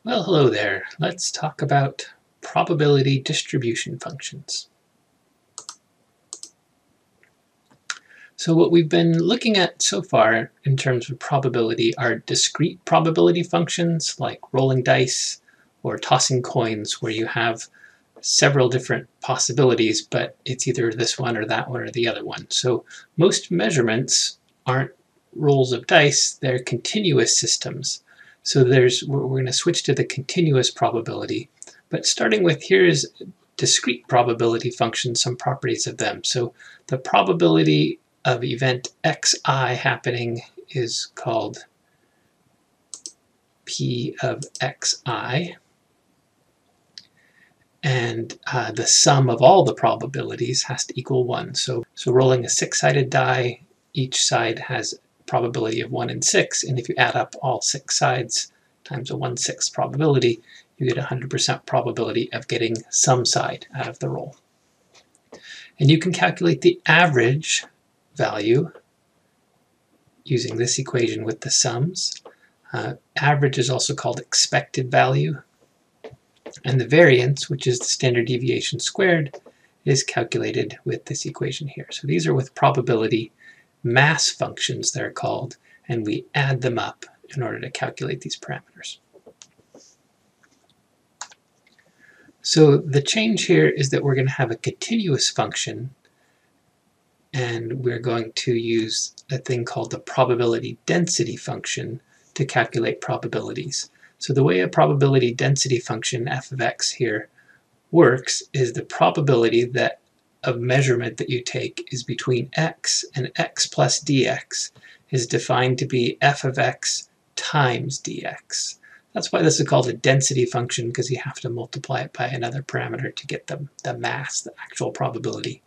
Well, hello there. Let's talk about probability distribution functions. So what we've been looking at so far in terms of probability are discrete probability functions like rolling dice or tossing coins, where you have several different possibilities, but it's either this one or that one or the other one. So most measurements aren't rolls of dice, they're continuous systems. So we're going to switch to the continuous probability. But starting with, here's discrete probability functions, some properties of them. So the probability of event xi happening is called P of xi. And the sum of all the probabilities has to equal 1. So rolling a six-sided die, each side has probability of 1 in 6, and if you add up all 6 sides times a 1/6 probability, you get 100% probability of getting some side out of the roll. And you can calculate the average value using this equation with the sums. Average is also called expected value. And the variance, which is the standard deviation squared, is calculated with this equation here. So these are with probability mass functions, they're called, and we add them up in order to calculate these parameters. So the change here is that we're going to have a continuous function, and we're going to use a thing called the probability density function to calculate probabilities. So the way a probability density function, f of x here, works is the probability that a measurement that you take is between x and x plus dx is defined to be f of x times dx. That's why this is called a density function, because you have to multiply it by another parameter to get the mass, the actual probability.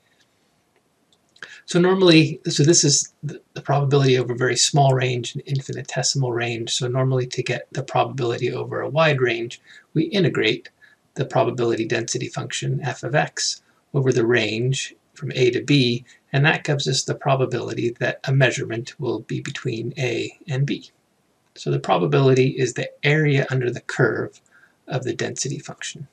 So this is the probability over a very small range, an infinitesimal range. So normally to get the probability over a wide range, we integrate the probability density function, f of x, over the range from a to b, and that gives us the probability that a measurement will be between a and b. So the probability is the area under the curve of the density function.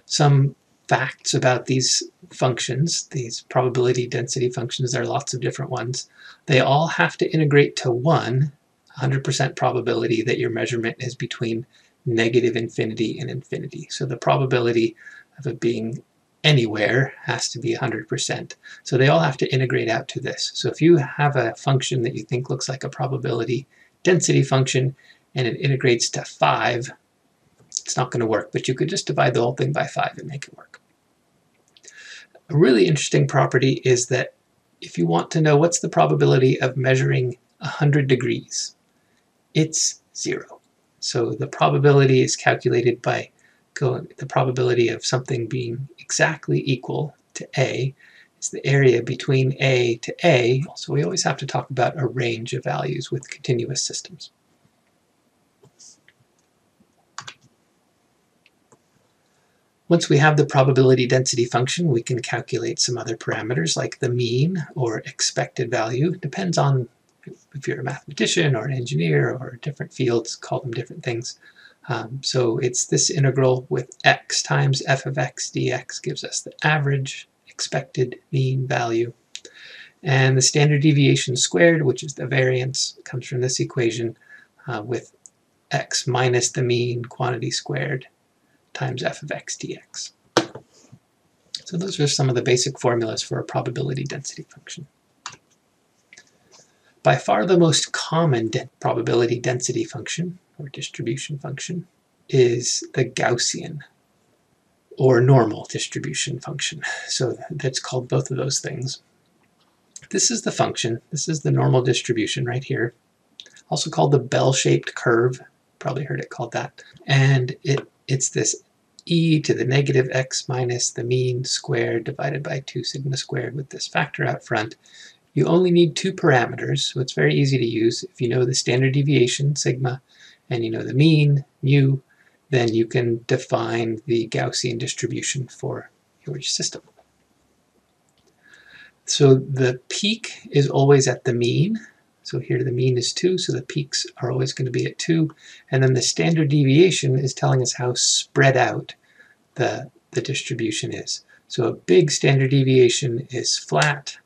Some facts about these functions, these probability density functions, there are lots of different ones. They all have to integrate to 1, 100% probability that your measurement is between negative infinity and infinity. So the probability of it being anywhere has to be 100%. So they all have to integrate out to this. So if you have a function that you think looks like a probability density function and it integrates to 5, it's not going to work, but you could just divide the whole thing by 5 and make it work. A really interesting property is that if you want to know what's the probability of measuring 100 degrees, it's 0. So the probability is calculated by the probability of something being exactly equal to A is the area between A to A. So we always have to talk about a range of values with continuous systems. Once we have the probability density function, we can calculate some other parameters like the mean or expected value. It depends on if you're a mathematician or an engineer or different fields, call them different things. So it's this integral with x times f of x dx gives us the average expected mean value. And the standard deviation squared, which is the variance, comes from this equation with x minus the mean quantity squared times f of x dx. So those are some of the basic formulas for a probability density function. By far the most common probability density function, or distribution function, is the Gaussian, or normal distribution function. So that's called both of those things. This is the function, this is the normal distribution right here, also called the bell-shaped curve, probably heard it called that, and it's this e to the negative x minus the mean squared divided by 2 sigma squared with this factor out front. You only need 2 parameters, so it's very easy to use. If you know the standard deviation, sigma, and you know the mean, mu, then you can define the Gaussian distribution for your system. So the peak is always at the mean. So here the mean is 2, so the peaks are always going to be at 2. And then the standard deviation is telling us how spread out the distribution is. So a big standard deviation is flat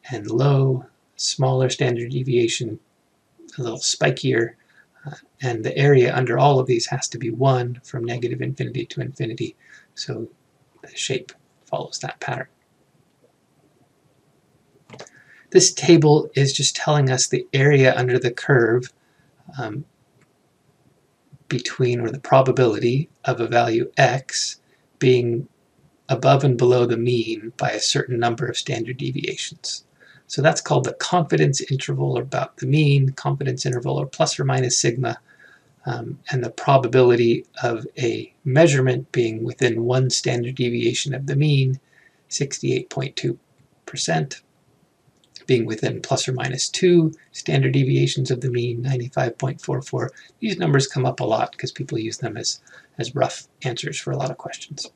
and low. Smaller standard deviation, a little spikier. And the area under all of these has to be 1 from negative infinity to infinity. So the shape follows that pattern. This table is just telling us the area under the curve between, or the probability of a value x being above and below the mean by a certain number of standard deviations. So that's called the confidence interval, or about the mean, confidence interval, or plus or minus sigma, and the probability of a measurement being within 1 standard deviation of the mean, 68.2%, being within plus or minus 2 standard deviations of the mean, 95.44. These numbers come up a lot because people use them as rough answers for a lot of questions.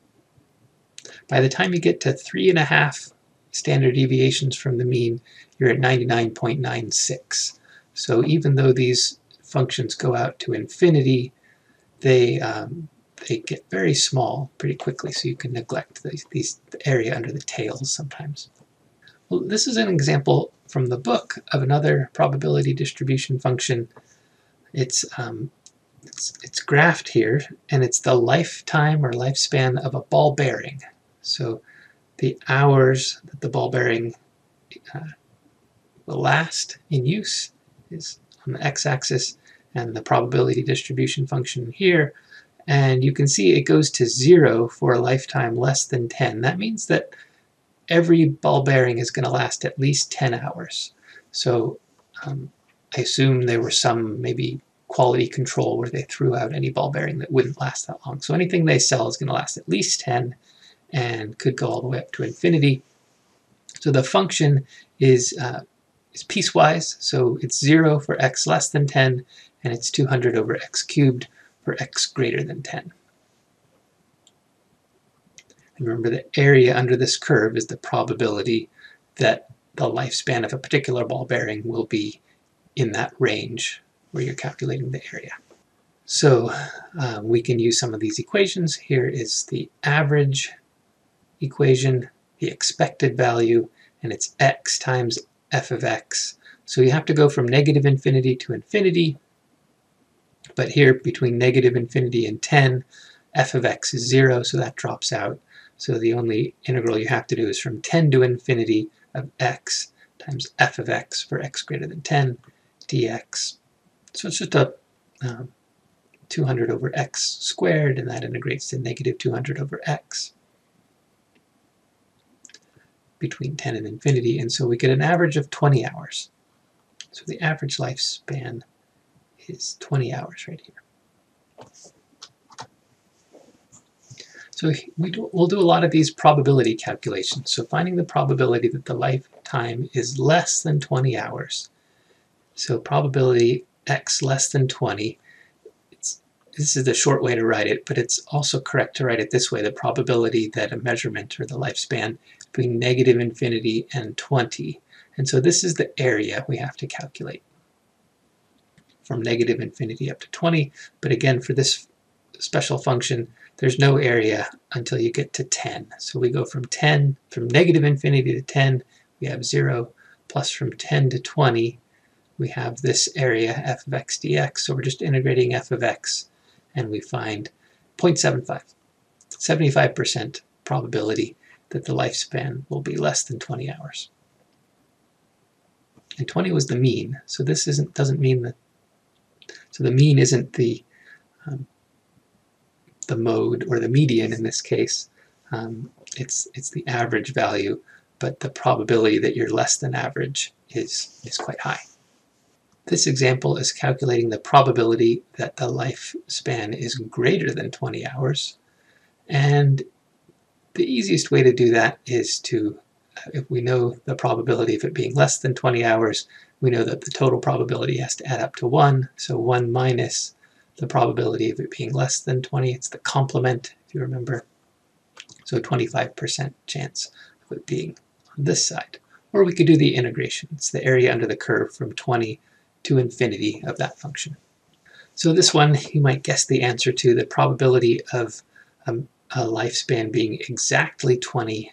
By the time you get to 3.5 standard deviations from the mean, you're at 99.96. So even though these functions go out to infinity, they get very small pretty quickly, so you can neglect the area under the tails sometimes. Well, this is an example from the book of another probability distribution function. It's graphed here, and it's the lifetime or lifespan of a ball bearing. So the hours that the ball bearing will last in use is on the x-axis, and the probability distribution function here. And you can see it goes to 0 for a lifetime less than 10. That means that every ball bearing is going to last at least 10 hours. So I assume there was some maybe quality control where they threw out any ball bearing that wouldn't last that long. So anything they sell is going to last at least 10 and could go all the way up to infinity. So the function is piecewise, so it's 0 for x less than 10, and it's 200 over x cubed for x greater than 10. And remember, the area under this curve is the probability that the lifespan of a particular ball bearing will be in that range where you're calculating the area. So we can use some of these equations. Here is the average equation, the expected value, and it's x times f of x. So you have to go from negative infinity to infinity, but here between negative infinity and 10, f of x is 0, so that drops out. So the only integral you have to do is from 10 to infinity of x times f of x for x greater than 10 dx. So it's just a 200 over x squared, and that integrates to negative 200 over x between 10 and infinity, and so we get an average of 20 hours. So the average lifespan is 20 hours right here. So we'll do a lot of these probability calculations. So finding the probability that the lifetime is less than 20 hours. So probability x less than 20. This is the short way to write it, but it's also correct to write it this way: the probability that a measurement, or the lifespan, between negative infinity and 20. And so this is the area we have to calculate from negative infinity up to 20. But again, for this special function, there's no area until you get to 10. So we go from negative infinity to 10, we have 0, plus from 10 to 20, we have this area, f of x dx. So we're just integrating f of x, and we find 0.75, 75% probability that the lifespan will be less than 20 hours. And 20 was the mean, so this doesn't mean that, so the mean isn't the mode, or the median in this case. It's the average value, but the probability that you're less than average is quite high. This example is calculating the probability that the lifespan is greater than 20 hours. And the easiest way to do that is to, if we know the probability of it being less than 20 hours, we know that the total probability has to add up to 1. So 1 minus the probability of it being less than 20. It's the complement, if you remember. So 25% chance of it being on this side. Or we could do the integration. It's the area under the curve from 20 to infinity of that function. So this one, you might guess the answer to. The probability of a lifespan being exactly 20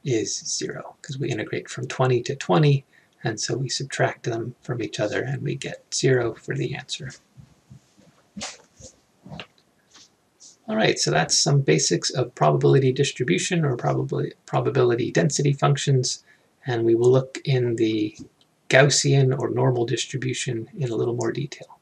is 0, because we integrate from 20 to 20, and so we subtract them from each other and we get 0 for the answer. Alright, so that's some basics of probability distribution or probability density functions, and we will look in the Gaussian or normal distribution in a little more detail.